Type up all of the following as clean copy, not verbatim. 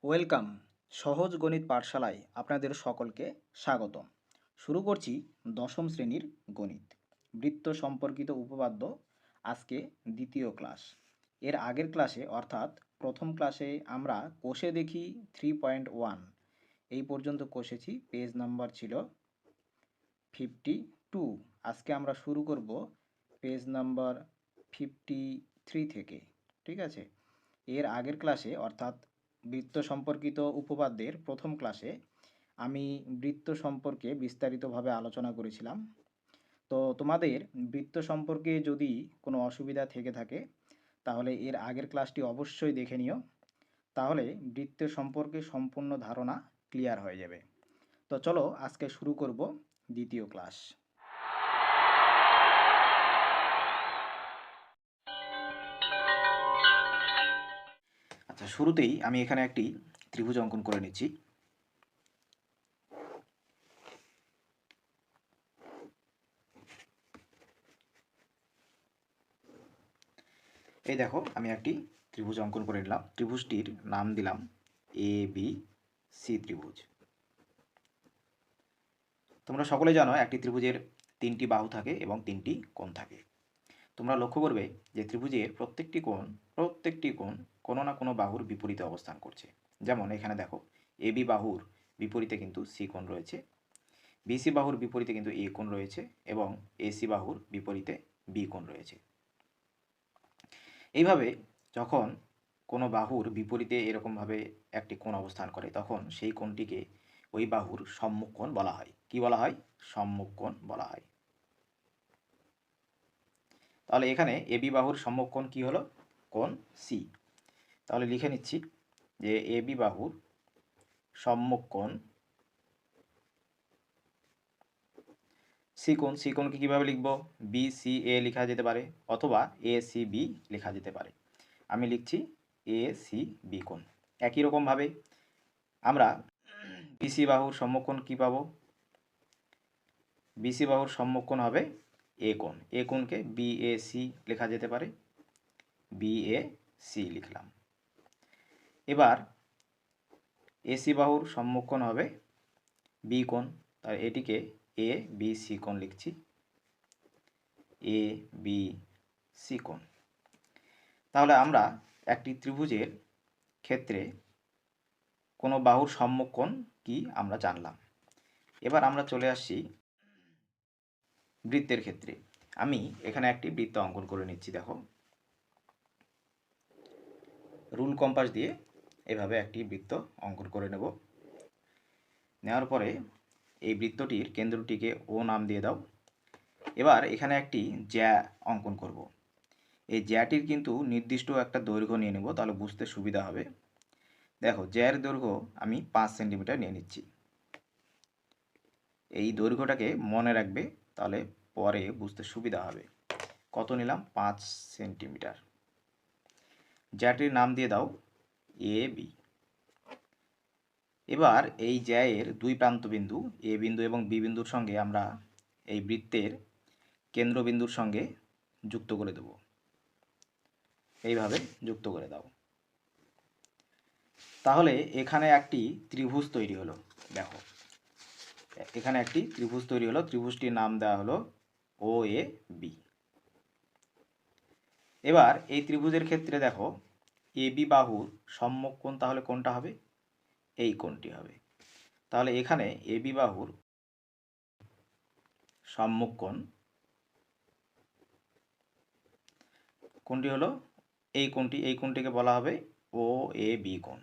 Welcome. সহজ গণিত পাঠশালায় আপনাদের সকলকে স্বাগতম। শুরু করছি দশম শ্রেণীর গণিত বৃত্ত সম্পর্কিত উপপাদ্য। আজকে দ্বিতীয় ক্লাস। এর আগের ক্লাসে অর্থাৎ প্রথম ক্লাসে আমরা কোষে দেখি 3.1 এই পর্যন্ত কষেছি। পেজ নাম্বার ছিল 52। আজকে আমরা শুরু করব পেজ নাম্বার 53 থেকে। ঠিক আছে। এর আগের ক্লাসে অর্থাৎ বৃত্ত সম্পর্কিত উপপাদ্যের প্রথম ক্লাসে আমি বৃত্ত সম্পর্কে বিস্তারিতভাবে আলোচনা করেছিলাম। তো তোমাদের বৃত্ত সম্পর্কে যদি কোনো অসুবিধা থেকে থাকে তাহলে এর আগের ক্লাসটি অবশ্যই দেখে নিও, তাহলে বৃত্তের সম্পর্কে সম্পূর্ণ ধারণা ক্লিয়ার হয়ে যাবে। তো চলো আজকে শুরু করব দ্বিতীয় ক্লাস। আচ্ছা, শুরুতেই আমি এখানে একটি ত্রিভুজ অঙ্কন করে নিচ্ছি। এই দেখো, আমি একটি ত্রিভুজ অঙ্কন করে নিলাম। ত্রিভুজটির নাম দিলাম ABC ত্রিভুজ। তোমরা সকলে জানো একটি ত্রিভুজের তিনটি বাহু থাকে এবং তিনটি কোণ থাকে। তোমরা লক্ষ্য করবে যে ত্রিভুজের প্রত্যেকটি কোণ কোনো না কোনো বাহুর বিপরীতে অবস্থান করছে। যেমন এখানে দেখো, AB বাহুর বিপরীতে কিন্তু C কোণ রয়েছে, BC বাহুর বিপরীতে কিন্তু A কোণ রয়েছে এবং AC বাহুর বিপরীতে B কোণ রয়েছে। এইভাবে যখন কোনো বাহুর বিপরীতে এরকমভাবে একটি কোণ অবস্থান করে তখন সেই কোণটিকে ওই বাহুর সম্মুখ কোণ বলা হয়। কি বলা হয়? সম্মুখ কোণ বলা হয়। তাহলে এখানে এবি বাহুর সম্মুখ কোণ কি হলো? কোণ সি। তাহলে লিখে নিচ্ছি যে এবি বাহুর সম্মুখ কোণ সি কোণ। সি কোণকে কীভাবে লিখব? বি সি এ লেখা যেতে পারে অথবা এ সি বি লেখা যেতে পারে। আমি লিখছি এ সি বি কোণ। একই রকমভাবে আমরা বিসি বাহুর সম্মুখকোণ কী পাবো? বিসি বাহুর সম্মুখকোণ হবে এ কোণ। এ কোণকে বি এ সি লেখা যেতে পারে। বি এ সি লিখলাম। এবার এসি বাহুর সম্মুখকোণ হবে বি কোণ। তাই এটিকে এ বি সি কোণ লিখছি। এ বি সি কোণ। তাহলে আমরা একটি ত্রিভুজের ক্ষেত্রে কোনো বাহুর সম্মুখকোণ কি আমরা জানলাম। এবার আমরা চলে আসছি বৃত্তের ক্ষেত্রে। আমি এখানে একটি বৃত্ত অঙ্কন করে নিচ্ছি। দেখো, রুল কম্পাস দিয়ে এভাবে একটি বৃত্ত অঙ্কন করে নেব। নেওয়ার পরে এই বৃত্তটির কেন্দ্রটিকে ও নাম দিয়ে দাও। এবার এখানে একটি জ্যা অঙ্কন করব। এই জ্যাটির কিন্তু নির্দিষ্ট একটা দৈর্ঘ্য নিয়ে নেব, তাহলে বুঝতে সুবিধা হবে। দেখো, জ্যার দৈর্ঘ্য আমি 5 সেন্টিমিটার নিয়ে নিচ্ছি। এই দৈর্ঘ্যটাকে মনে রাখবে, তাহলে পরে বুঝতে সুবিধা হবে। কত নিলাম? 5 সেন্টিমিটার। জ্যাটির নাম দিয়ে দাও এ বি। এবার এই জ্যায়ের দুই প্রান্তবিন্দু এ বিন্দু এবং বি বিন্দুর সঙ্গে আমরা এই বৃত্তের কেন্দ্রবিন্দুর সঙ্গে যুক্ত করে দেব। এইভাবে যুক্ত করে দাও। তাহলে এখানে একটি ত্রিভুজ তৈরি হলো। দেখো, এখানে একটি ত্রিভুজ তৈরি হলো। ত্রিভুজটির নাম দেওয়া হলো ও এ বি। এবার এই ত্রিভুজের ক্ষেত্রে দেখো, এ বি বাহুর সম্মুখ কোণ তাহলে কোনটা হবে? এই কোণটি হবে। তাহলে এখানে এ বি বাহুর সম্মুখ কোণ কোনটি হলো? এই কোণটি। এই কোণটিকে বলা হবে ও এ বি কোণ।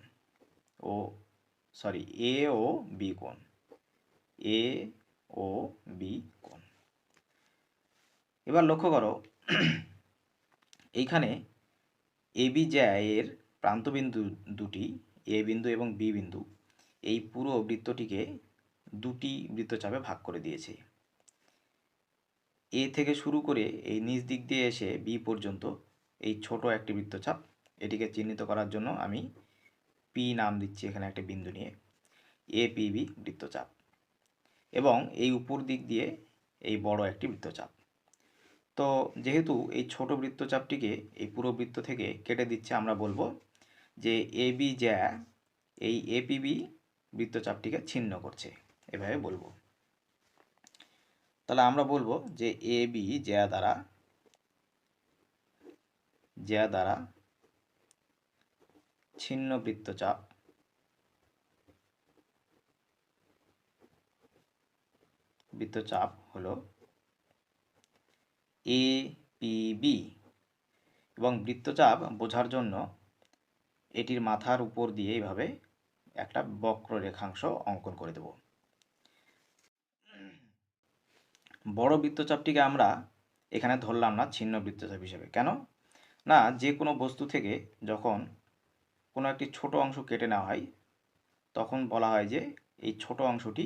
এ ও বি কোণ। এ ও বি কোণ। এবার লক্ষ্য করো, এইখানে এ বি জ্যায়ের প্রান্তবিন্দু দুটি এ বিন্দু এবং বি বিন্দু এই পুরো বৃত্তটিকে দুটি বৃত্তচাপে ভাগ করে দিয়েছে। এ থেকে শুরু করে এই নিচ দিক দিয়ে এসে বি পর্যন্ত এই ছোট একটি বৃত্তচাপ। এটিকে চিহ্নিত করার জন্য আমি পি নাম দিচ্ছি এখানে একটা বিন্দু নিয়ে। এ পি বি বৃত্তচাপ। এবং এই উপর দিক দিয়ে এই বড় একটি বৃত্তচাপ। তো যেহেতু এই ছোট বৃত্তচাপটিকে এই পুরো বৃত্ত থেকে কেটে দিচ্ছে, আমরা বলবো যে এ বি জ্যা এই এপিবি বৃত্তচাপটিকে ছিন্ন করছে, এভাবে বলবো। তাহলে আমরা বলবো যে এবি জ্যা দ্বারা ছিন্ন বৃত্তচাপ হলো এপিবি, এবং বৃত্তচাপ বোঝার জন্য এটির মাথার উপর দিয়ে এইভাবে একটা বক্র রেখাংশ অঙ্কন করে দেব। বড় বৃত্তচাপটিকে আমরা এখানে ধরলাম না ছিন্ন বৃত্তচাপ হিসেবে। কেন না, যে কোনো বস্তু থেকে যখন কোনো একটি ছোট অংশ কেটে নেওয়া হয় তখন বলা হয় যে এই ছোট অংশটি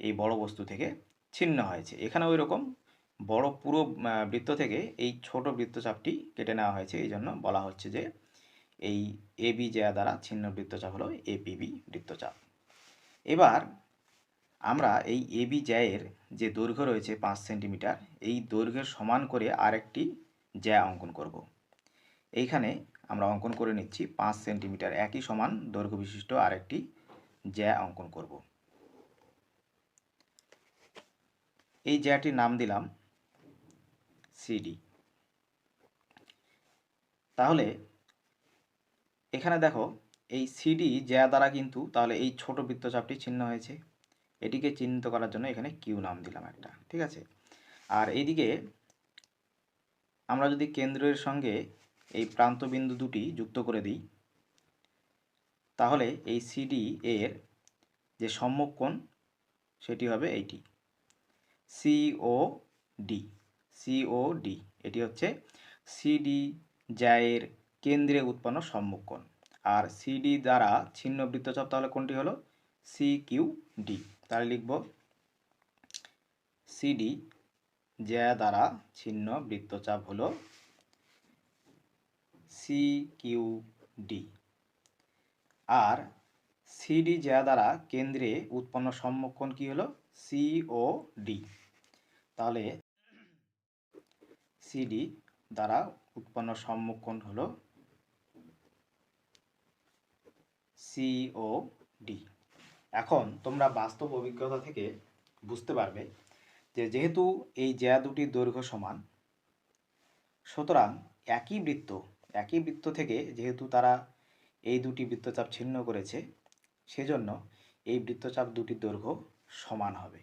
এই বড় বস্তু থেকে ছিন্ন হয়েছে। এখানে ওই রকম বড় পুরো বৃত্ত থেকে এই ছোট বৃত্তচাপটি কেটে নেওয়া হয়েছে, এই জন্য বলা হচ্ছে যে এই এবি জ্যা দ্বারা ছিন্ন বৃত্তচাপ হলো এপিবি বৃত্তচাপ। এবার আমরা এই এবি জ্যায়ের যে দৈর্ঘ্য রয়েছে 5 সেন্টিমিটার, এই দৈর্ঘ্যের সমান করে আরেকটি জ্যা অঙ্কন করব। এইখানে আমরা অঙ্কন করে নিচ্ছি 5 সেন্টিমিটার একই সমান দৈর্ঘ্য বিশিষ্ট আরেকটি জ্যা অঙ্কন করব। এই জ্যাটির নাম দিলাম সিডি। তাহলে এখানে দেখো এই সিডি জ্যা দ্বারা কিন্তু তাহলে এই ছোট বৃত্তচাপটি ছিন্ন হয়েছে। এটিকে চিহ্নিত করার জন্য এখানে কিউ নাম দিলাম একটা, ঠিক আছে। আর এইদিকে আমরা যদি কেন্দ্রের সঙ্গে এই প্রান্তবিন্দু দুটি যুক্ত করে দিই, তাহলে এই সিডি এর যে সম্মুখ কোণ সেটি হবে এইটি সিওডি। এটি হচ্ছে সিডি জ্যায়ের কেন্দ্রে উৎপন্ন সম্মুখ কোণ। আর সিডি দ্বারা ছিন্ন বৃত্তচাপ তাহলে কোনটি হলো সিকিউডি। তাহলে লিখব সিডি জ্যা দ্বারা ছিন্ন বৃত্তচাপ হলো সিকিউডি। আর সিডি জ্যা দ্বারা কেন্দ্রে উৎপন্ন সম্মুখ কোণ কি হলো সিওডি। তাহলে সিডি দ্বারা উৎপন্ন সম্মুখ কোণ হলো সিওডি। এখন তোমরা বাস্তব অভিজ্ঞতা থেকে বুঝতে পারবে যে যেহেতু এই জ্যা দুটির দৈর্ঘ্য সমান, সুতরাং একই বৃত্ত থেকে যেহেতু তারা এই দুটি বৃত্তচাপ ছিন্ন করেছে, সেজন্য এই বৃত্তচাপ দুটির দৈর্ঘ্য সমান হবে।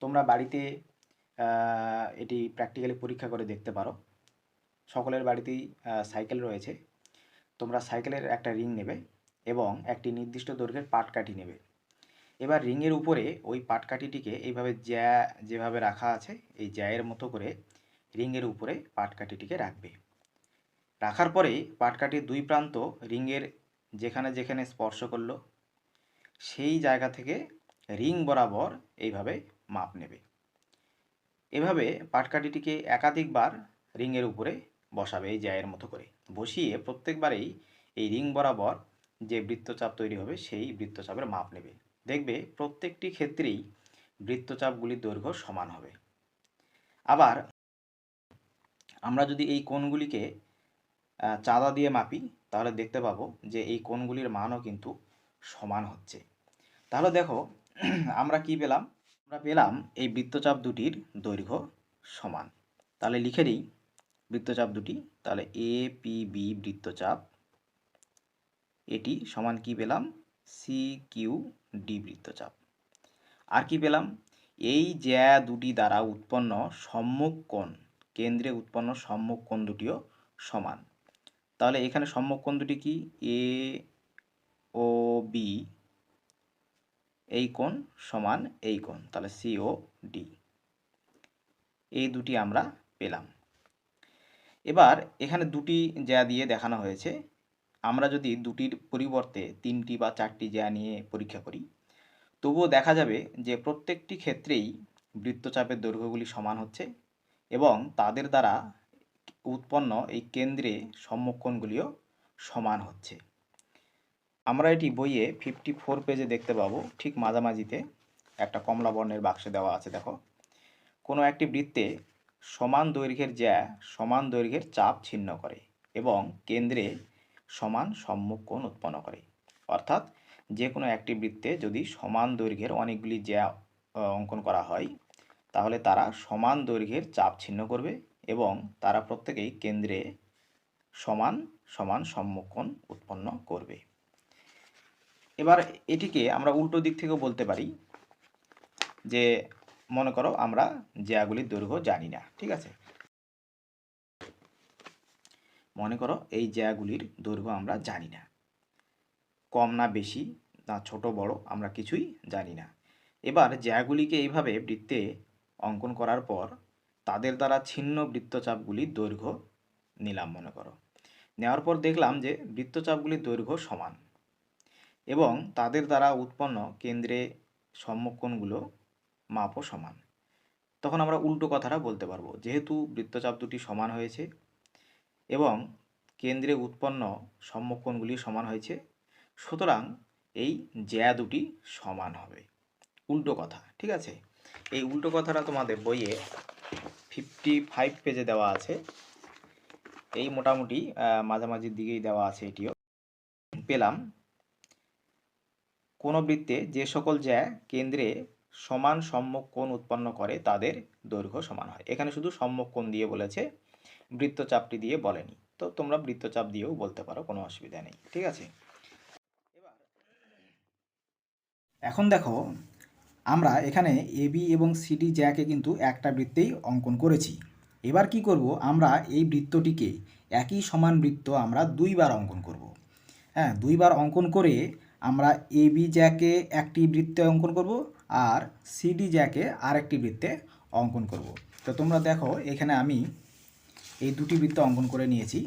তোমরা বাড়িতে এটি প্র্যাকটিক্যালি পরীক্ষা করে দেখতে পারো। সকলের বাড়িতেই সাইকেল রয়েছে। তোমরা সাইকেলের একটা রিং নেবে এবং একটি নির্দিষ্ট দৈর্ঘ্যের পাটকাঠি নেবে। এবার রিংয়ের উপরে ওই পাটকাঠিটিকে এইভাবে জ্যা যেভাবে রাখা আছে এই জ্যায়ের মতো করে রিংয়ের উপরে পাটকাঠিটিকে রাখবে। রাখার পরে পাটকাঠির দুই প্রান্ত রিংয়ের যেখানে যেখানে স্পর্শ করলো সেই জায়গা থেকে রিং বরাবর এইভাবে মাপ নেবে। এভাবে পাটকাঠিটিকে একাধিকবার রিংয়ের উপরে বসাবে এই জ্যায়ের মতো করে। বসিয়ে প্রত্যেকবারেই এই রিং বরাবর যে বৃত্তচাপ তৈরি হবে সেই বৃত্তচাপের মাপ নেবে। দেখবে প্রত্যেকটি ক্ষেত্রেই বৃত্তচাপগুলির দৈর্ঘ্য সমান হবে। আবার আমরা যদি এই কোণগুলিকে চাঁদা দিয়ে মাপি তাহলে দেখতে পাবো যে এই কোণগুলির মানও কিন্তু সমান হচ্ছে। তাহলে দেখো আমরা কি পেলাম? আমরা পেলাম এই বৃত্তচাপ দুটির দৈর্ঘ্য সমান। তাহলে লিখে দিই বৃত্তচাপ দুটি। তাহলে এপিবি বৃত্তচাপ এটি সমান কি পেলাম? সিকিউডি বৃত্তচাপ। আর কি পেলাম? এই জ্যা দুটি দ্বারা উৎপন্ন সম্মুখ কোণ, কেন্দ্রে উৎপন্ন সম্মুখ কোণ দুটিও সমান। তাহলে এখানে সম্মুখ কোণ দুটি কি? এ ও বি, এই কোণ সমান এই কোণ, তাহলে সিওডি। এই দুটি আমরা পেলাম। এবার এখানে দুটি জ্যা দিয়ে দেখানো হয়েছে। আমরা যদি দুটির পরিবর্তে 3টি বা 4টি জ্যা নিয়ে পরীক্ষা করি, তবুও দেখা যাবে যে প্রত্যেকটি ক্ষেত্রেই বৃত্তচাপের দৈর্ঘ্যগুলি সমান হচ্ছে এবং তাদের দ্বারা উৎপন্ন এই কেন্দ্রে সম্মুখ কোণগুলিও সমান হচ্ছে। আমরা এটি বইয়ে 54 পেজে দেখতে পাবো। ঠিক মাঝামাঝিতে একটা কমলা বর্ণের বাক্সে দেওয়া আছে। দেখো, কোনো একটি বৃত্তে সমান দৈর্ঘ্যের জ্যা সমান দৈর্ঘ্যের চাপ ছিন্ন করে এবং কেন্দ্রে সমান সম্মুখ কোণ উৎপন্ন করে। অর্থাৎ যে কোনো একটি বৃত্তে যদি সমান দৈর্ঘ্যের অনেকগুলি জ্যা অঙ্কন করা হয় তাহলে তারা সমান দৈর্ঘ্যের চাপ ছিন্ন করবে এবং তারা প্রত্যেকেই কেন্দ্রে সমান সমান সম্মুখকোণ উৎপন্ন করবে। এবার এটিকে আমরা উল্টো দিক থেকেও বলতে পারি যে মনে করো আমরা জ্যাগুলির দৈর্ঘ্য জানি না, ঠিক আছে, মনে করো এই জ্যাগুলির দৈর্ঘ্য আমরা জানি না, কম না বেশি না ছোট বড় আমরা কিছুই জানি না। এবার জ্যাগুলিকে এইভাবে বৃত্তে অঙ্কন করার পর তাদের দ্বারা ছিন্ন বৃত্তচাপগুলির দৈর্ঘ্য নিলাম মনে করো, নেওয়ার পর দেখলাম যে বৃত্তচাপগুলির দৈর্ঘ্য সমান এবং তাদের দ্বারা উৎপন্ন কেন্দ্রে সম্মুখকোণগুলো মাপও সমান। তখন আমরা উল্টো কথাটা বলতে পারবো, যেহেতু বৃত্তচাপ দুটি সমান হয়েছে এবং কেন্দ্রে উৎপন্ন সম্মুখকোণগুলি সমান হয়েছে, সুতরাং এই জ্যা দুটি সমান হবে। উল্টো কথা, ঠিক আছে। এই উল্টো কথাটা তোমাদের বইয়ে 55 পেজে দেওয়া আছে, এই মোটামুটি মাঝামাঝির দিকেই দেওয়া আছে। এটিও পেলাম, কোনো বৃত্তে যে সকল জ্যা কেন্দ্রে সমান সম্মুখকোণ উৎপন্ন করে তাদের দৈর্ঘ্য সমান হয়। এখানে শুধু সম্মুখকোণ দিয়ে বলেছে, বৃত্তচাপটি দিয়ে বলেনি। তো তোমরা বৃত্তচাপ দিয়েও বলতে পারো, কোনো অসুবিধা নেই, ঠিক আছে। এখন দেখো আমরা এখানে এবি এবং সিডি জ্যাকে কিন্তু একটা বৃত্তেই অঙ্কন করেছি। এবার কি করব, আমরা এই বৃত্তটিকে একই সমান বৃত্ত আমরা দুইবার অঙ্কন করব। হ্যাঁ, দুইবার অঙ্কন করে আমরা এবি জ্যাকে একটি বৃত্তে অঙ্কন করব আর সিডি জ্যাকে আরেকটি বৃত্তে অঙ্কন করব। তো তোমরা দেখো এখানে আমি এই দুটি বৃত্ত অঙ্কন করে নিয়েছি।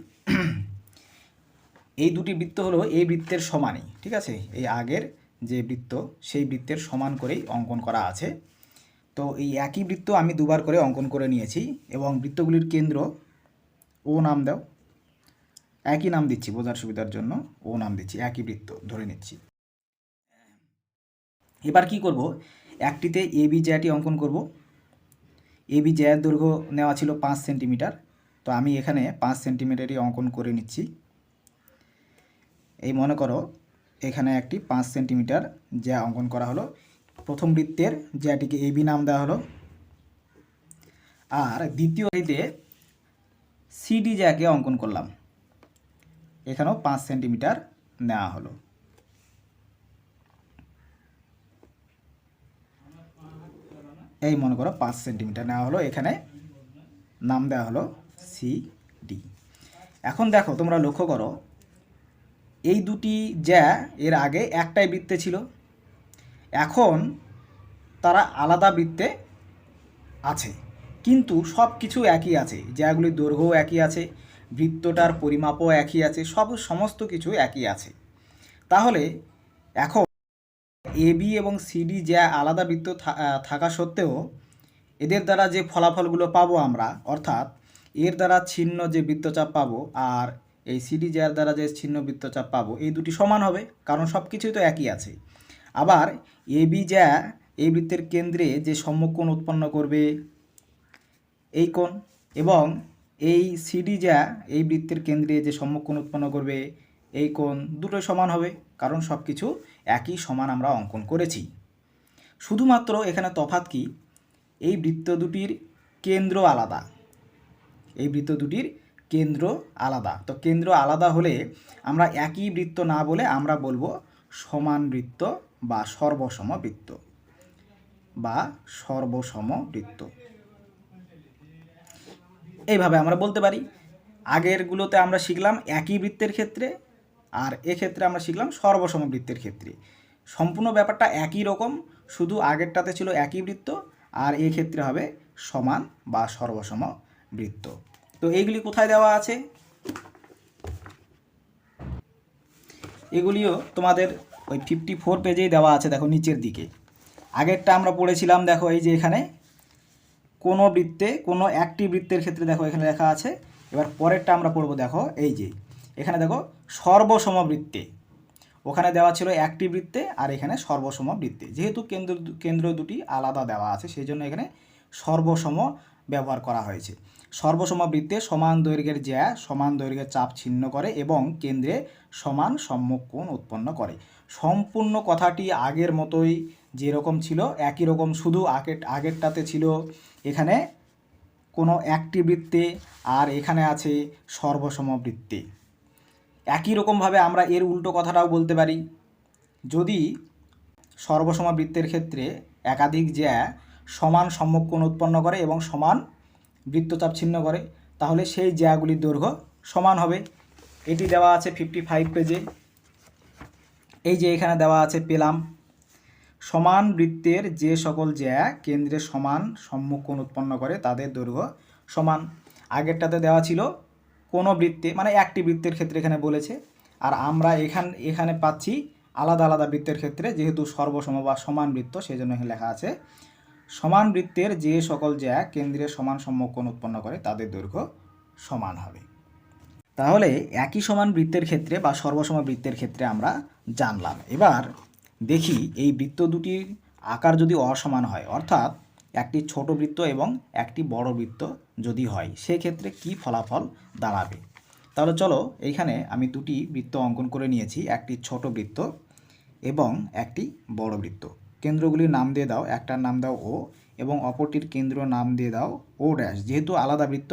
এই দুটি বৃত্ত হলো এই বৃত্তের সমানই, ঠিক আছে, এই আগের যে বৃত্ত সেই বৃত্তের সমান করেই অঙ্কন করা আছে। তো এই একই বৃত্ত আমি দুবার করে অঙ্কন করে নিয়েছি এবং বৃত্তগুলির কেন্দ্র ও নাম দাও, একই নাম দিচ্ছি বোঝার সুবিধার জন্য, ও নাম দিচ্ছি, একই বৃত্ত ধরে নিচ্ছি। এবার কি করব, একটিতে এবি জ্যাটি অঙ্কন করব। এবি জ্যায়ের দৈর্ঘ্য নেওয়া ছিল 5 সেন্টিমিটার, তো আমি এখানে 5 সেন্টিমিটারই অঙ্কন করে নিচ্ছি। এই মনে করো এখানে একটি 5 সেন্টিমিটার জ্যা অঙ্কন করা হলো। প্রথম বৃত্তের জ্যাটিকে এবি নাম দেওয়া হলো আর দ্বিতীয়টিতে সিডি জ্যাকে অঙ্কন করলাম, এখানেও 5 সেন্টিমিটার নেওয়া হলো। এই মনে করো 5 সেন্টিমিটার নেওয়া হলো, এখানে নাম দেওয়া হলো সিডি। এখন দেখো তোমরা লক্ষ্য করো এই দুটি জ্যা এর আগে একটাই বৃত্তে ছিল, এখন তারা আলাদা বৃত্তে আছে, কিন্তু সব কিছু একই আছে, জ্যাগুলির দৈর্ঘ্যও একই আছে, বৃত্তটার পরিমাপও একই আছে, সমস্ত কিছু একই আছে। তাহলে এখন এবি এবং সিডি জ্যা আলাদা বৃত্ত থাকা সত্ত্বেও এদের দ্বারা যে ফলাফলগুলো পাবো আমরা, অর্থাৎ এর দ্বারা ছিন্ন যে বৃত্তচাপ পাবো আর এই সিডি জ্যার দ্বারা যে ছিন্ন বৃত্তচাপ পাবো, এই দুটি সমান হবে, কারণ সব কিছুই তো একই আছে। আবার এবি জ্যা এই বৃত্তের কেন্দ্রে যে সম্মুখকোণ উৎপন্ন করবে এই কোণ, এবং এই সিডি জ্যা এই বৃত্তের কেন্দ্রে যে সম্মুখকোণ উৎপন্ন করবে এই কোণ, দুটোই সমান হবে, কারণ সব কিছু একই সমান আমরা অঙ্কন করেছি। শুধুমাত্র এখানে তফাৎ কি, এই বৃত্ত দুটির কেন্দ্র আলাদা, এই বৃত্ত দুটির কেন্দ্র আলাদা। তো কেন্দ্র আলাদা হলে আমরা একই বৃত্ত না বলে আমরা বলবো সমান বৃত্ত বা সর্বসম বৃত্ত বা সর্বসম বৃত্ত, এইভাবে আমরা বলতে পারি। আগেরগুলোতে আমরা শিখলাম একই বৃত্তের ক্ষেত্রে, আর এক্ষেত্রে আমরা শিখলাম সর্বসম বৃত্তের ক্ষেত্রে। সম্পূর্ণ ব্যাপারটা একই রকম, শুধু আগেরটাতে ছিল একই বৃত্ত আর এক্ষেত্রে হবে সমান বা সর্বসম বৃত্ত। তো এইগুলি কোথায় দেওয়া আছে, এগুলিও তোমাদের ওই 54 পেজেই দেওয়া আছে, দেখো নিচের দিকে। আগেরটা আমরা পড়েছিলাম, দেখো এই যে এখানে কোনো বৃত্তে কোনো একটি বৃত্তের ক্ষেত্রে দেখো এখানে লেখা আছে। এবার পরেরটা আমরা পড়বো, দেখো এই যে এখানে দেখো সর্বসম বৃত্তে, ওখানে দেওয়া ছিল একটি বৃত্তে আর এখানে সর্বসম বৃত্তে। যেহেতু কেন্দ্র দুটি আলাদা দেওয়া আছে সেই জন্য এখানে সর্বসম ব্যবহার করা হয়েছে। সর্বসম বৃত্তে সমান দৈর্ঘ্যের জ্যা সমান দৈর্ঘ্যের চাপ ছিন্ন করে এবং কেন্দ্রে সমান সম্মুখ কোণ উৎপন্ন করে। সম্পূর্ণ কথাটি আগের মতোই যেরকম ছিল একই রকম, শুধু আগেরটাতে ছিল এখানে কোনো একটি বৃত্তে আর এখানে আছে সর্বসমবৃত্তে। একই রকমভাবে আমরা এর উল্টো কথাটাও বলতে পারি, যদি সর্বসমবৃত্তের ক্ষেত্রে একাধিক জ্যা সমান সম্মুখ কোণ উৎপন্ন করে এবং সমান বৃত্তচাপ ছিন্ন করে, তাহলে সেই জ্যাগুলির দৈর্ঘ্য সমান হবে। এটি দেওয়া আছে 55 পেজে। এই যে এখানে দেওয়া আছে পেলাম, সমান বৃত্তের যে সকল জ্যা কেন্দ্রে সমান সম্মুখ কোণ উৎপন্ন করে তাদের দৈর্ঘ্য সমান। আগেরটাতে দেওয়া ছিল কোনো বৃত্তে, মানে একটি বৃত্তের ক্ষেত্রে এখানে বলেছে, আর আমরা এখানে পাচ্ছি আলাদা আলাদা বৃত্তের ক্ষেত্রে, যেহেতু সর্বসম বা সমান বৃত্ত সেই জন্য এখানে লেখা আছে সমান বৃত্তের যে সকল জ্যা কেন্দ্রে সমান সম্মুখ কোণ উৎপন্ন করে তাদের দৈর্ঘ্য সমান হবে। তাহলে একই সমান বৃত্তের ক্ষেত্রে বা সর্বসম বৃত্তের ক্ষেত্রে আমরা জানলাম। এবার দেখি এই বৃত্ত দুটির আকার যদি অসমান হয়, অর্থাৎ একটি ছোট বৃত্ত এবং একটি বড় বৃত্ত যদি হয়, সেক্ষেত্রে কি ফলাফল দাঁড়াবে। তাহলে চলো, এইখানে আমি দুটি বৃত্ত অঙ্কন করে নিয়েছি, একটি ছোট বৃত্ত এবং একটি বড় বৃত্ত। কেন্দ্রগুলির নাম দিয়ে দাও, একটার নাম দাও ও এবং অপরটির কেন্দ্র নাম দিয়ে দাও ও ড্যাশ। যেহেতু আলাদা বৃত্ত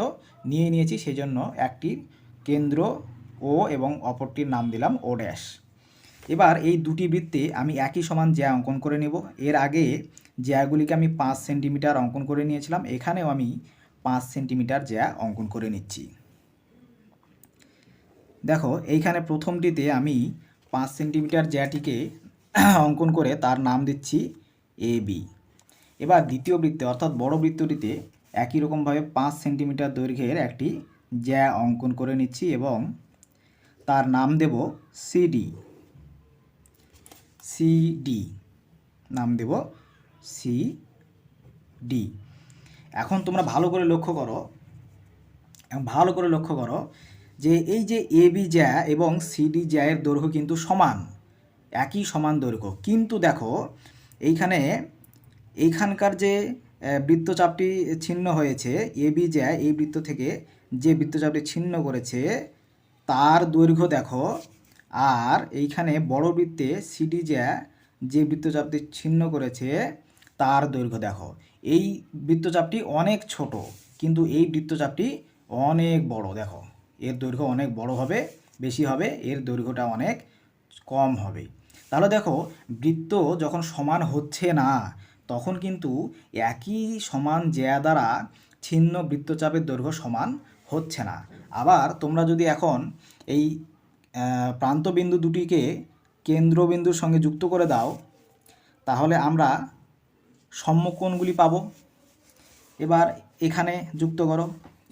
নিয়েছি সেই জন্য একটির কেন্দ্র ও এবং অপরটির নাম দিলাম ও ড্যাশ। এবার এই দুটি বৃত্তে আমি একই সমান জ্যা অঙ্কন করে নেব। এর আগে জ্যাগুলিকে আমি 5 সেন্টিমিটার অঙ্কন করে নিয়েছিলাম, এখানেও আমি 5 সেন্টিমিটার জ্যা অঙ্কন করে নিচ্ছি। দেখো, এইখানে প্রথমটিতে আমি 5 সেন্টিমিটার জ্যাটিকে অঙ্কন করে তার নাম দিচ্ছি এ বি। এবার দ্বিতীয় বৃত্তে অর্থাৎ বড় বৃত্তটিতে একই রকমভাবে 5 সেন্টিমিটার দৈর্ঘ্যের একটি জ্যা অঙ্কন করে নিচ্ছি এবং তার নাম দেব সিডি। নাম দেব সিডি। এখন তোমরা ভালো করে লক্ষ্য করো যে এই যে এ বি জ্যা এবং সিডি জ্যায়ের দৈর্ঘ্য কিন্তু সমান, একই সমান দৈর্ঘ্য। কিন্তু দেখো এইখানকার যে বৃত্তচাপটি ছিন্ন হয়েছে, এ বি জ্যা এই বৃত্ত থেকে যে বৃত্তচাপটি ছিন্ন করেছে তার দৈর্ঘ্য দেখো, আর এইখানে বড় বৃত্তে সিডি জ্যা যে বৃত্তচাপটি ছিন্ন করেছে তার দৈর্ঘ্য দেখো। এই বৃত্তচাপটি অনেক ছোট কিন্তু এই বৃত্তচাপটি অনেক বড়। দেখো, এর দৈর্ঘ্য অনেক বড় হবে, বেশি হবে, এর দৈর্ঘ্যটা অনেক কম হবে। তাহলে দেখো, বৃত্ত যখন সমান হচ্ছে না তখন কিন্তু একই সমান জ্যা দ্বারা ছিন্ন বৃত্তচাপের দৈর্ঘ্য সমান হচ্ছে না। আবার তোমরা যদি এখন এই প্রান্তবিন্দু দুটিকে কেন্দ্রবিন্দুর সঙ্গে যুক্ত করে দাও তাহলে আমরা সম্মুখ কোণগুলি পাব। এবার এখানে যুক্ত করো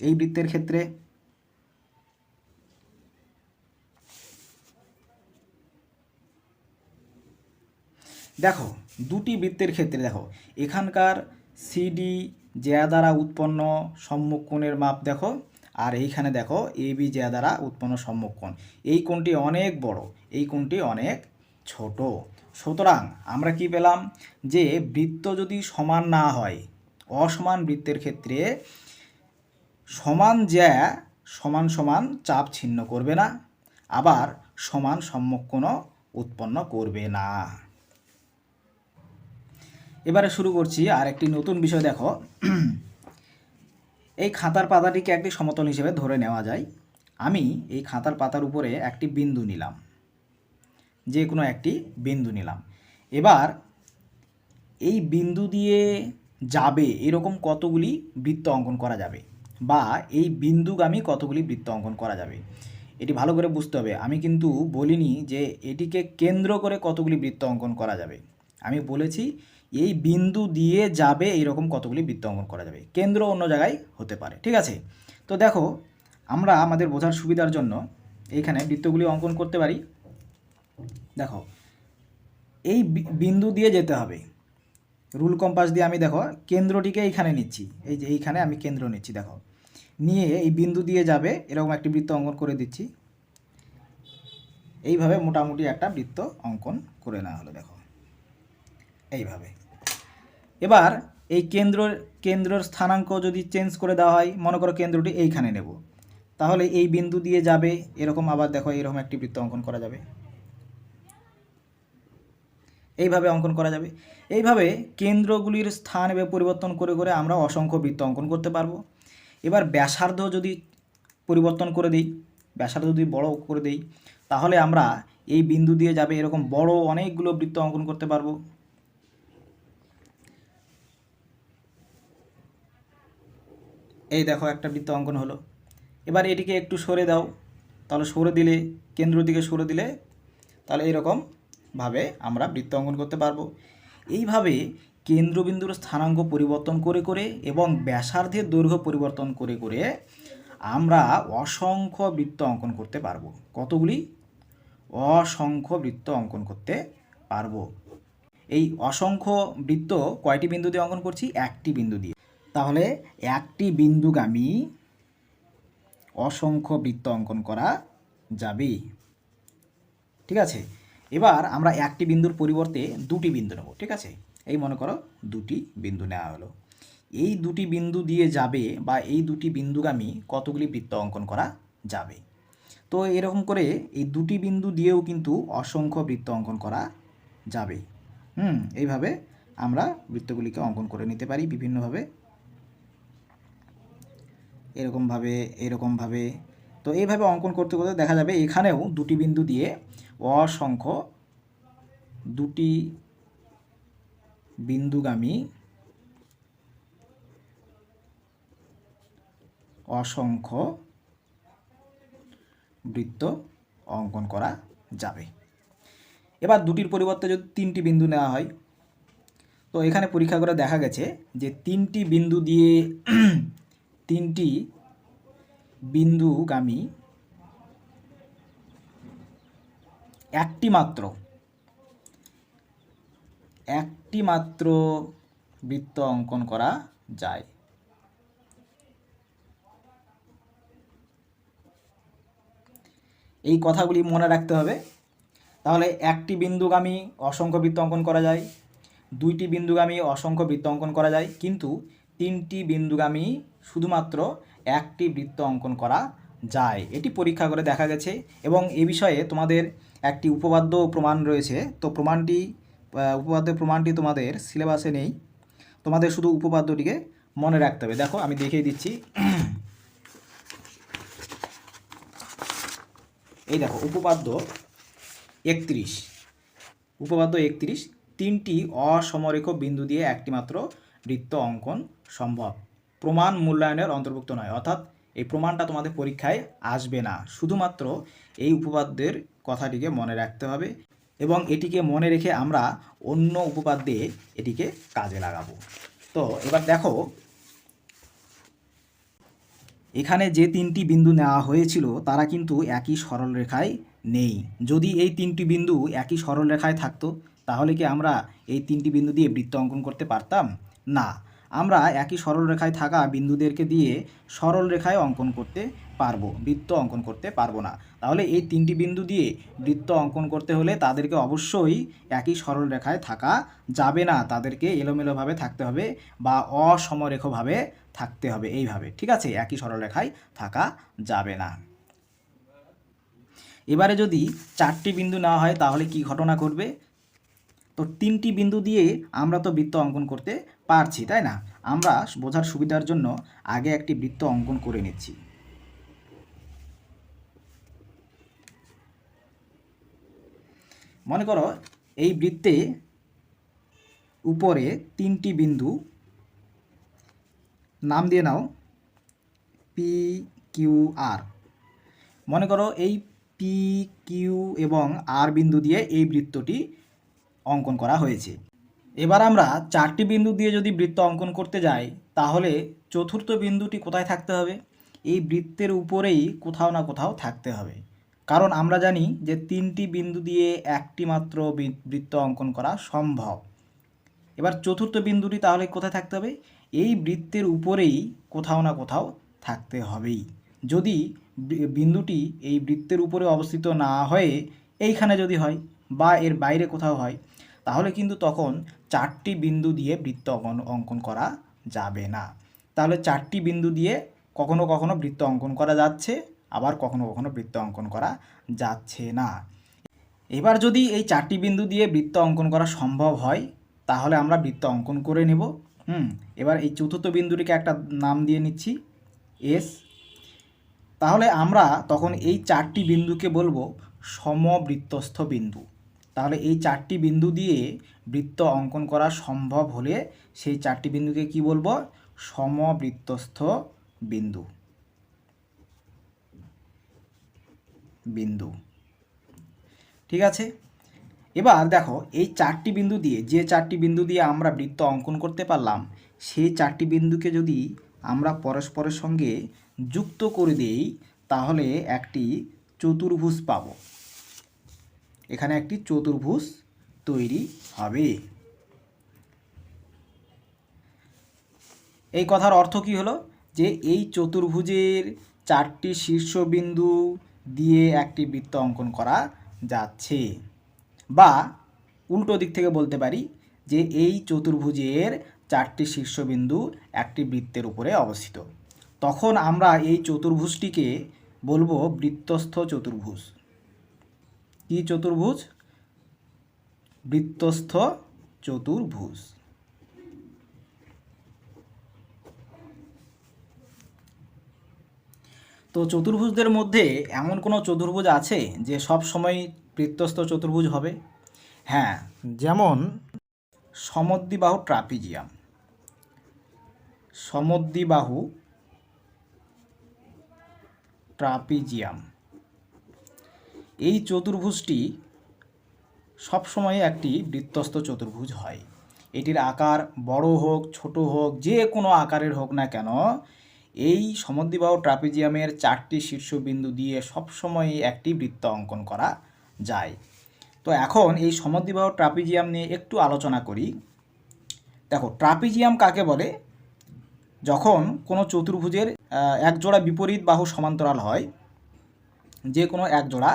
এই বৃত্তের ক্ষেত্রে। দেখো, দুটি বৃত্তের ক্ষেত্রে দেখো এখানকার সিডি জ্যা দ্বারা উৎপন্ন সম্মুখ কোণের মাপ দেখো, আর এইখানে দেখো এ বি জ্যা দ্বারা উৎপন্ন সম্মুখ কোণ। এই কোণটি অনেক বড়, এই কোণটি অনেক ছোট। সুতরাং আমরা কি পেলাম যে বৃত্ত যদি সমান না হয়, অসমান বৃত্তের ক্ষেত্রে সমান জ্যা সমান সমান চাপ ছিন্ন করবে না, আবার সমান সম্মুখ কোণও উৎপন্ন করবে না। এবারে শুরু করছি আর একটি নতুন বিষয়। দেখো, এই খাতার পাতাটিকে একটি সমতল হিসেবে ধরে নেওয়া যায়। আমি এই খাতার পাতার উপরে একটি বিন্দু নিলাম, যে কোনো একটি বিন্দু নিলাম। এবার এই বিন্দু দিয়ে যাবে এরকম কতগুলি বৃত্ত অঙ্কন করা যাবে, বা এই বিন্দুগামী কতগুলি বৃত্ত অঙ্কন করা যাবে, এটি ভালো করে বুঝতে হবে। আমি কিন্তু বলিনি যে এটিকে কেন্দ্র করে কতগুলি বৃত্ত অঙ্কন করা যাবে, আমি বলেছি এই বিন্দু দিয়ে যাবে এরকম কতগুলি বৃত্ত অঙ্কন করা যাবে, কেন্দ্র অন্য জায়গায় হতে পারে। ঠিক আছে, তো দেখো আমরা আমাদের বোঝার সুবিধার জন্য এইখানে বৃত্তগুলি অঙ্কন করতে পারি। দেখো, এই বিন্দু দিয়ে যেতে হবে, রুল কম্পাস দিয়ে আমি দেখো কেন্দ্রটিকে এইখানে নিচ্ছি, এই যে এইখানে আমি কেন্দ্র নিচ্ছি। দেখো, নিয়ে এই বিন্দু দিয়ে যাবে এরকম একটি বৃত্ত অঙ্কন করে দিচ্ছি। এইভাবে মোটামুটি একটা বৃত্ত অঙ্কন করে নেওয়া হলো। দেখো এইভাবে। এবার এই কেন্দ্রের স্থানাঙ্ক যদি চেঞ্জ করে দেওয়া হয়, মনে করো কেন্দ্রটি এইখানে নেব, তাহলে এই বিন্দু দিয়ে যাবে এরকম, আবার দেখো এরকম একটি বৃত্ত অঙ্কন করা যাবে। এইভাবে অঙ্কন করা যাবে। এইভাবে কেন্দ্রগুলির স্থান এবং পরিবর্তন করে করে আমরা অসংখ্য বৃত্ত অঙ্কন করতে পারবো। এবার ব্যাসার্ধ যদি পরিবর্তন করে দিই, ব্যাসার্ধ যদি বড় করে দিই, তাহলে আমরা এই বিন্দু দিয়ে যাবে এরকম বড় অনেকগুলো বৃত্ত অঙ্কন করতে পারবো। এই দেখো একটা বৃত্ত অঙ্কন হলো। এবার এটিকে একটু সরে দাও, তাহলে সরে দিলে, কেন্দ্র দিকে সরে দিলে, তাহলে এইরকমভাবে আমরা বৃত্ত অঙ্কন করতে পারবো। এইভাবে কেন্দ্রবিন্দুর স্থানাঙ্ক পরিবর্তন করে করে এবং ব্যাসার্ধের দৈর্ঘ্য পরিবর্তন করে করে আমরা অসংখ্য বৃত্ত অঙ্কন করতে পারবো। কতগুলি? অসংখ্য বৃত্ত অঙ্কন করতে পারবো। এই অসংখ্য বৃত্ত কয়টি বিন্দু দিয়ে অঙ্কন করছি? একটি বিন্দু দিয়ে। তাহলে একটি বিন্দুগামী অসংখ্য বৃত্ত অঙ্কন করা যাবে। ঠিক আছে, এবার আমরা একটি বিন্দুর পরিবর্তে দুটি বিন্দু নেব। ঠিক আছে, এই মনে করো দুটি বিন্দু নেওয়া হলো। এই দুটি বিন্দু দিয়ে যাবে বা এই দুটি বিন্দুগামী কতগুলি বৃত্ত অঙ্কন করা যাবে? তো এরকম করে এই দুটি বিন্দু দিয়েও কিন্তু অসংখ্য বৃত্ত অঙ্কন করা যাবে। এইভাবে আমরা বৃত্তগুলিকে অঙ্কন করে নিতে পারি বিভিন্নভাবে, এরকমভাবে এরকমভাবে। তো এইভাবে অঙ্কন করতে করতে দেখা যাবে এখানেও দুটি বিন্দু দিয়ে অসংখ্য দুটি বিন্দুগামী অসংখ্য বৃত্ত অঙ্কন করা যাবে। এবার দুটির পরিবর্তে যদি তিনটি বিন্দু নেওয়া হয়, তো এখানে পরীক্ষা করে দেখা গেছে যে তিনটি বিন্দু দিয়ে তিনটি বিন্দুগামী একটি মাত্র বৃত্ত অঙ্কন করা যায়। এই কথাগুলি মনে রাখতে হবে। তাহলে একটি বিন্দুগামী অসংখ্য বৃত্ত অঙ্কন করা যায়, দুইটি বিন্দুগামী অসংখ্য বৃত্ত অঙ্কন করা যায়, কিন্তু তিনটি বিন্দুগামী শুধুমাত্র একটি বৃত্ত অঙ্কন করা যায়। এটি পরীক্ষা করে দেখা গেছে এবং এ বিষয়ে তোমাদের একটি উপপাদ্য প্রমাণ রয়েছে। তো উপপাদ্যের প্রমাণটি তোমাদের সিলেবাসে নেই, তোমাদের শুধু উপপাদ্যটিকে মনে রাখতে হবে। দেখো আমি দেখিয়ে দিচ্ছি। এই দেখো উপপাদ্য 31, তিনটি অসমরেখ বিন্দু দিয়ে একটি মাত্র বৃত্ত অঙ্কন সম্ভব, প্রমাণ মূল্যায়নের অন্তর্ভুক্ত নয়। অর্থাৎ এই প্রমাণটা তোমাদের পরীক্ষায় আসবে না, শুধুমাত্র এই উপপাদ্যের কথাটিকে মনে রাখতে হবে এবং এটিকে মনে রেখে আমরা অন্য উপপাদ্যে এটিকে কাজে লাগাবো। তো এবার দেখো এখানে যে তিনটি বিন্দু নেওয়া হয়েছিল তারা কিন্তু একই সরলরেখায় নেই। যদি এই তিনটি বিন্দু একই সরলরেখায় থাকতো তাহলে কি আমরা এই তিনটি বিন্দু দিয়ে বৃত্ত অঙ্কন করতে পারতাম? না, আমরা একই সরলরেখায় থাকা বিন্দুদেরকে দিয়ে সরলরেখায় অঙ্কন করতে পারবো, বৃত্ত অঙ্কন করতে পারবো না। তাহলে এই তিনটি বিন্দু দিয়ে বৃত্ত অঙ্কন করতে হলে তাদেরকে অবশ্যই একই সরলরেখায় থাকা যাবে না, তাদেরকে এলোমেলোভাবে থাকতে হবে বা অসমরেখভাবে থাকতে হবে, এইভাবে। ঠিক আছে, একই সরলরেখায় থাকা যাবে না। এবারে যদি চারটি বিন্দু নেওয়া হয় তাহলে কি ঘটনা ঘটবে? তো তিনটি বিন্দু দিয়ে আমরা তো বৃত্ত অঙ্কন করতে পারছি, তাই না? আমরা বোঝার সুবিধার জন্য আগে একটি বৃত্ত অঙ্কন করে নিচ্ছি। মনে করো এই বৃত্তে উপরে তিনটি বিন্দু, নাম দিয়ে নাও পি কিউ আর। মনে করো এই পি কিউ এবং আর বিন্দু দিয়ে এই বৃত্তটি অঙ্কন করা হয়েছে। এবার আমরা চারটি বিন্দু দিয়ে যদি বৃত্ত অঙ্কন করতে যাই তাহলে চতুর্থ বিন্দুটি কোথায় থাকতে হবে? এই বৃত্তের উপরেই কোথাও না কোথাও থাকতে হবে, কারণ আমরা জানি যে তিনটি বিন্দু দিয়ে একটি মাত্র বৃত্ত অঙ্কন করা সম্ভব। এবার চতুর্থ বিন্দুটি তাহলে কোথায় থাকতে হবে? এই বৃত্তের উপরেই কোথাও না কোথাও থাকতে হবেই। যদি বিন্দুটি এই বৃত্তের উপরে অবস্থিত না হয়ে এইখানে যদি হয় বা এর বাইরে কোথাও হয় তাহলে কিন্তু তখন চারটি বিন্দু দিয়ে বৃত্ত অঙ্কন করা যাবে না। তাহলে চারটি বিন্দু দিয়ে কখনো কখনো বৃত্ত অঙ্কন করা যাচ্ছে, আবার কখনো কখনো বৃত্ত অঙ্কন করা যাচ্ছে না। এবার যদি এই 4টি বিন্দু দিয়ে বৃত্ত অঙ্কন করা সম্ভব হয় তাহলে আমরা বৃত্ত অঙ্কন করে নেব। এবার এই চতুর্থ বিন্দুটিকে একটা নাম দিয়ে নিচ্ছি এস। তাহলে আমরা তখন এই 4টি বিন্দুকে বলবো সমবৃত্তস্থ বিন্দু। তাহলে এই 4টি বিন্দু দিয়ে বৃত্ত অঙ্কন করা সম্ভব হলে সেই 4টি বিন্দুকে কি বলবো? সমবৃত্তস্থ বিন্দু। ঠিক আছে। এবার দেখো এই 4টি বিন্দু দিয়ে, যে 4টি বিন্দু দিয়ে আমরা বৃত্ত অঙ্কন করতে পারলাম, সেই 4টি বিন্দুকে যদি আমরা পরস্পরের সঙ্গে যুক্ত করে দেই তাহলে একটি চতুর্ভুজ পাব। এখানে একটি চতুর্ভুজ তৈরি হবে। এই কথার অর্থ কি হলো? যে এই চতুর্ভুজের 4টি শীর্ষবিন্দু দিয়ে একটি বৃত্ত অঙ্কন করা যাচ্ছে। বা উল্টো দিক থেকে বলতে পারি যে এই চতুর্ভুজের 4টি শীর্ষবিন্দু একটি বৃত্তের উপরে অবস্থিত। তখন আমরা এই চতুর্ভুজটিকে বলবো বৃত্তস্থ চতুর্ভুজ। কি চতুর্ভুজ? বৃত্তস্থ চতুর্ভুজ। তো চতুর্ভুজদের মধ্যে এমন কোনো চতুর্ভুজ আছে যে সব সময় বৃত্তস্থ চতুর্ভুজ হবে? হ্যাঁ, যেমন সমদ্বিবাহু ট্রাপিজিয়াম। সমদ্বিবাহু ট্রাপিজিয়াম এই চতুর্ভুজটি সবসময় একটি বৃত্তস্থ চতুর্ভুজ হয়। এটির আকার বড় হোক ছোট হোক যে কোনো আকারের হোক না কেন, এই সমদ্বিবাহু ট্রাপিজিয়ামের 4টি শীর্ষবিন্দু দিয়ে সবসময় একটি বৃত্ত অঙ্কন করা যায়। তো এখন এই সমদ্বিবাহু ট্রাপিজিয়াম নিয়ে একটু আলোচনা করি। দেখো, ট্রাপিজিয়াম কাকে বলে? যখন কোনো চতুর্ভুজের একজোড়া বিপরীত বাহু সমান্তরাল হয়, যে কোনো একজোড়া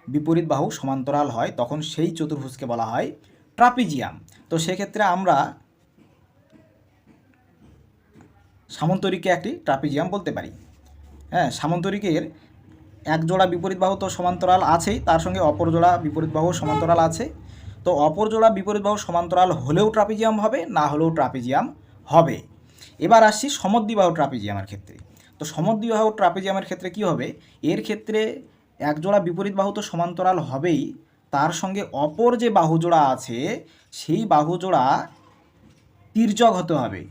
বিপরীত বাহু সমান্তরাল হয়, তখন সেই চতুর্ভুজকে বলা হয় ট্রাপিজিয়াম। তো সেক্ষেত্রে আমরা সামন্তরিককে একটি ট্রাপিজিয়াম বলতে পারি। হ্যাঁ, সামন্তরিকের একজোড়া বিপরীত বাহু তো সমান্তরাল আছেই, তার সঙ্গে অপর জোড়া বিপরীত বাহু সমান্তরাল আছে। তো অপর জোড়া বিপরীত বাহু সমান্তরাল হলেও ট্রাপিজিয়াম হবে, না হলেও ট্রাপিজিয়াম হবে। এবার আসছি সমদ্বিবাহু ট্রাপিজিয়ামের ক্ষেত্রে। তো সমদ্বিবাহু ট্রাপিজিয়ামের ক্ষেত্রে কি হবে? এর ক্ষেত্রে একজোড়া বিপরীত বাহু তো সমান্তরাল হবেই, তার সঙ্গে অপর যে বাহুজোড়া আছে সেই বাহুজোড়া তির্যক হতে হবে।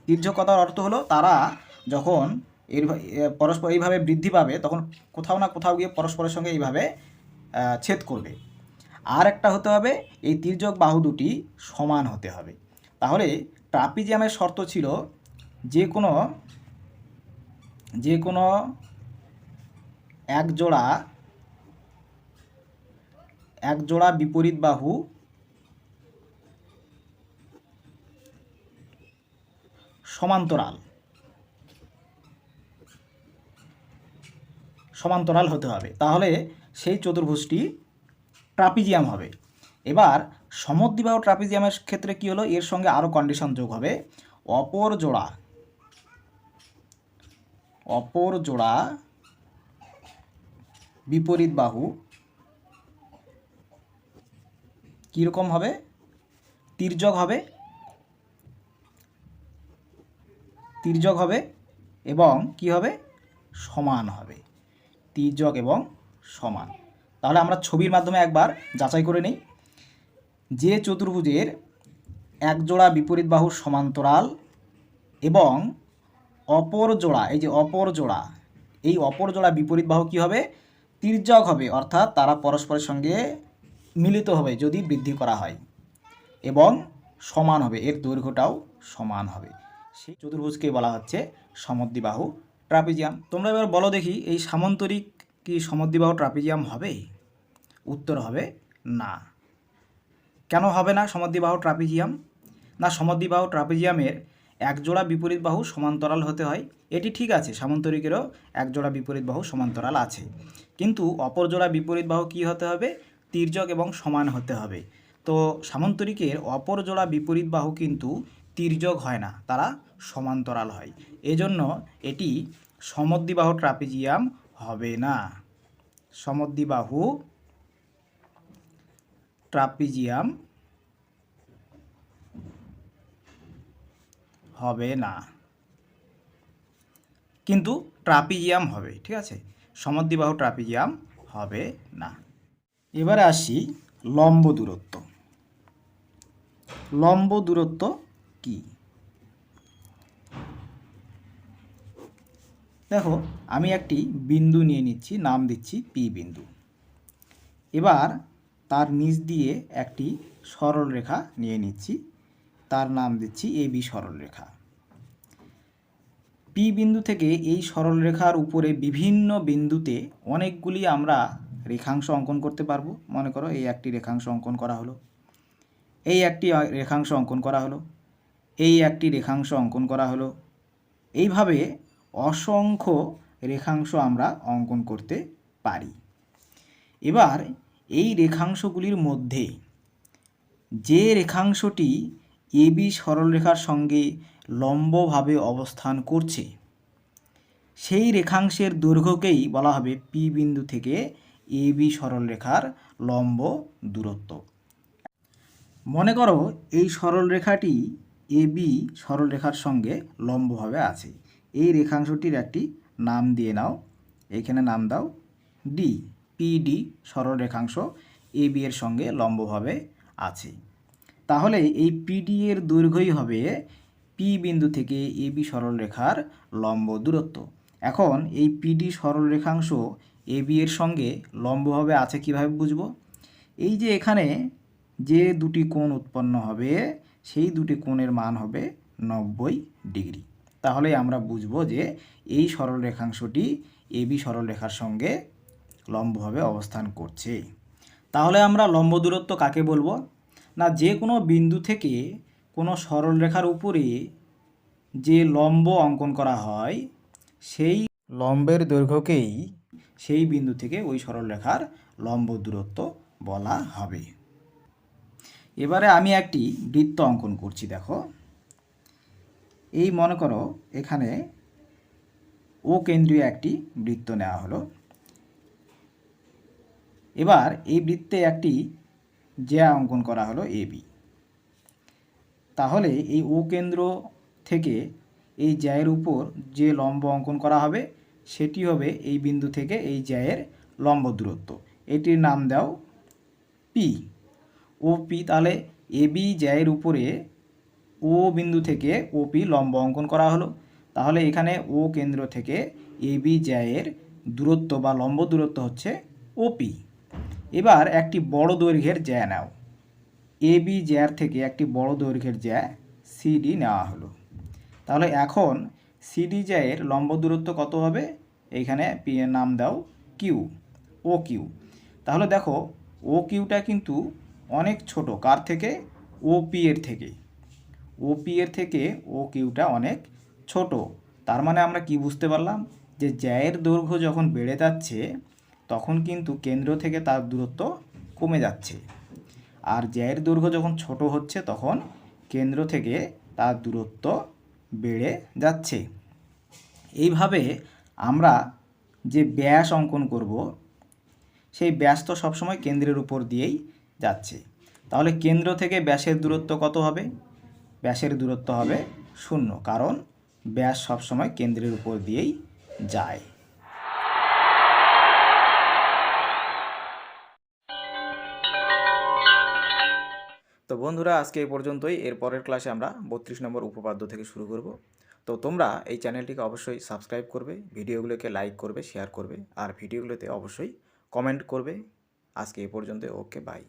তির্যকতার অর্থ হলো তারা যখন পরস্পর এইভাবে বৃদ্ধি পাবে তখন কোথাও না কোথাও গিয়ে পরস্পরের সঙ্গে এইভাবে ছেদ করবে। আর একটা হতে হবে, এই তির্যক বাহু দুটি সমান হতে হবে। তাহলে ট্রাপিজিয়ামের শর্ত ছিল যে কোনো একজোড়া বিপরীত বাহু সমান্তরাল হতে হবে, তাহলে সেই চতুর্ভুজটি ট্রাপিজিয়াম হবে। এবার সমদ্বিবাহু ট্রাপিজিয়ামের ক্ষেত্রে কি হলো? এর সঙ্গে আরও কন্ডিশন যোগ হবে। অপর জোড়া বিপরীত বাহু কীরকম হবে? তির্যক হবে এবং কি হবে? সমান হবে। তির্যক এবং সমান। তাহলে আমরা ছবির মাধ্যমে একবার যাচাই করে নিই। যে চতুর্ভুজের একজোড়া বিপরীত বাহু সমান্তরাল এবং অপর জোড়া, এই অপর জোড়া বিপরীত বাহু কী হবে? তির্যক হবে, অর্থাৎ তারা পরস্পরের সঙ্গে মিলিত হবে যদি বৃদ্ধি করা হয়, এবং সমান হবে, এর দৈর্ঘ্যটাও সমান হবে। সেই চতুর্ভুজকে বলা হচ্ছে সমদ্বিবাহু ট্রাপিজিয়াম। তোমরা এবার বলো দেখি, এই সামন্তরিক কি সমদ্বিবাহু ট্রাপিজিয়াম হবে? উত্তর হবে না। কেন হবে না সমদ্বিবাহু ট্রাপিজিয়াম? না, সমদ্বিবাহু ট্রাপিজিয়ামের একজোড়া বিপরীত বাহু সমান্তরাল হতে হয়। এটি ঠিক আছে, সামন্তরিকেরও একজোড়া বিপরীত বাহু সমান্তরাল আছে, কিন্তু অপর জোড়া বিপরীত বাহু কী হতে হবে? তির্যক এবং সমান হতে হবে। তো সামন্তরিকের অপর জোড়া বিপরীত বাহু কিন্তু তির্যক হয় না, তারা সমান্তরাল হয়। এজন্য এটি সমদ্বিবাহু ট্রাপিজিয়াম হবে না। সমদ্বিবাহু ট্রাপিজিয়াম হবে না, কিন্তু ট্রাপিজিয়াম হবে, ঠিক আছে, সমদ্বিবাহু ট্রাপিজিয়াম হবে না। এবারে আসি লম্ব দূরত্ব। লম্ব দূরত্ব কি? দেখো, আমি একটি বিন্দু নিয়ে নিচ্ছি, নাম দিচ্ছি পি বিন্দু। এবার তার নিচ দিয়ে একটি সরলরেখা নিয়ে নিচ্ছি, তার নাম দিচ্ছি এবি সরলরেখা। পি বিন্দু থেকে এই সরলরেখার উপরে বিভিন্ন বিন্দুতে অনেকগুলি আমরা রেখাংশ অঙ্কন করতে পারবো। মনে করো এই একটি রেখাংশ অঙ্কন করা হলো, এই একটি রেখাংশ অঙ্কন করা হলো, এই একটি রেখাংশ অঙ্কন করা হলো। এইভাবে অসংখ্য রেখাংশ আমরা অঙ্কন করতে পারি। এবার এই রেখাংশগুলির মধ্যে যে রেখাংশটি এবি সরলরেখার সঙ্গে লম্বভাবে অবস্থান করছে সেই রেখাংশের দৈর্ঘ্যকেই বলা হবে পি বিন্দু থেকে এবি সরলরেখার লম্ব দূরত্ব। মনে করো এই সরলরেখাটি এবি সরলরেখার সঙ্গে লম্বভাবে আছে। এই রেখাংশটির একটি নাম দিয়ে নাও, এখানে নাম দাও ডি। পিডি সরল রেখাংশ এবি এর সঙ্গে লম্বভাবে আছে। তাহলে এই পিডি এর দৈর্ঘ্যই হবে পি বিন্দু থেকে এবি সরলরেখার লম্ব দূরত্ব। এখন এই পিডি সরলরেখাংশ এবি এর সঙ্গে লম্বভাবে আছে কিভাবে বুঝব? এই যে এখানে যে দুটি কোণ উৎপন্ন হবে সেই দুটি কোণের মান হবে 90 ডিগ্রি। তাহলে আমরা বুঝব যে এই সরলরেখাংশটি এবি সরলরেখার সঙ্গে লম্বভাবে অবস্থান করছে। তাহলে আমরা লম্ব দূরত্ব কাকে বলবো? না, যে কোনো বিন্দু থেকে কোনো সরলরেখার উপরে যে লম্ব অঙ্কন করা হয় সেই লম্বের দৈর্ঘ্যকেই সেই বিন্দু থেকে ওই সরলরেখার লম্ব দূরত্ব বলা হবে। এবারে আমি একটি বৃত্ত অঙ্কন করছি। দেখো, এই মনে করো এখানে ও কেন্দ্রীয় একটি বৃত্ত নেওয়া হলো। এবার এই বৃত্তে একটি জ্যা অঙ্কন করা হলো এবি। তাহলে এই ও কেন্দ্র থেকে এই জ্যায়ের উপর যে লম্ব অঙ্কন করা হবে সেটি হবে এই বিন্দু থেকে এই জ্যায়ের লম্ব দূরত্ব। এটির নাম দাও পি। O P. তাহলে এবি জ্যায়ের উপরে ও বিন্দু থেকে ওপি লম্ব অঙ্কন করা হলো। তাহলে এখানে ও কেন্দ্র থেকে এবি জ্যায়ের দূরত্ব বা লম্ব দূরত্ব হচ্ছে ওপি। এবার একটি বড় দৈর্ঘ্যের জ্যা নাও। এবি জ্যার থেকে একটি বড় দৈর্ঘ্যের জ্যা সিডি নেওয়া হলো। তাহলে এখন সিডি জ্যায়ের লম্ব দূরত্ব কত হবে? এইখানে পি এর নাম দাও কিউ, ও কিউ। তাহলে দেখো ও কিউটা কিন্তু অনেক ছোট। কার থেকে? ওপি এর থেকে। ওপি এর থেকে ও কিউটা অনেক ছোট। তার মানে আমরা কি বুঝতে পারলাম? যে জ্যায়ের দৈর্ঘ্য যখন বেড়ে যাচ্ছে তখন কিন্তু কেন্দ্র থেকে তার দূরত্ব কমে যাচ্ছে, আর জ্যায়ের দৈর্ঘ্য যখন ছোট হচ্ছে তখন কেন্দ্র থেকে তার দূরত্ব বেড়ে যাচ্ছে। এইভাবে আমরা যে ব্যাস অঙ্কন করব সেই ব্যাস তো সবসময় কেন্দ্রের উপর দিয়েই যাচ্ছে। তাহলে কেন্দ্র থেকে ব্যাসের দূরত্ব কত হবে? ব্যাসের দূরত্ব হবে 0, কারণ ব্যাস সবসময় কেন্দ্রের উপর দিয়েই যায়। তো বন্ধুরা, আজকে এই পর্যন্তই। এর পরের ক্লাসে আমরা 32 নম্বর উপপাদ্য থেকে শুরু করব। তো তোমরা এই চ্যানেলটিকে অবশ্যই সাবস্ক্রাইব করবে, ভিডিওগুলোকে লাইক করবে, শেয়ার করবে, আর ভিডিওগুলোতে অবশ্যই কমেন্ট করবে। আজকে এই পর্যন্ত। ওকে, বাই।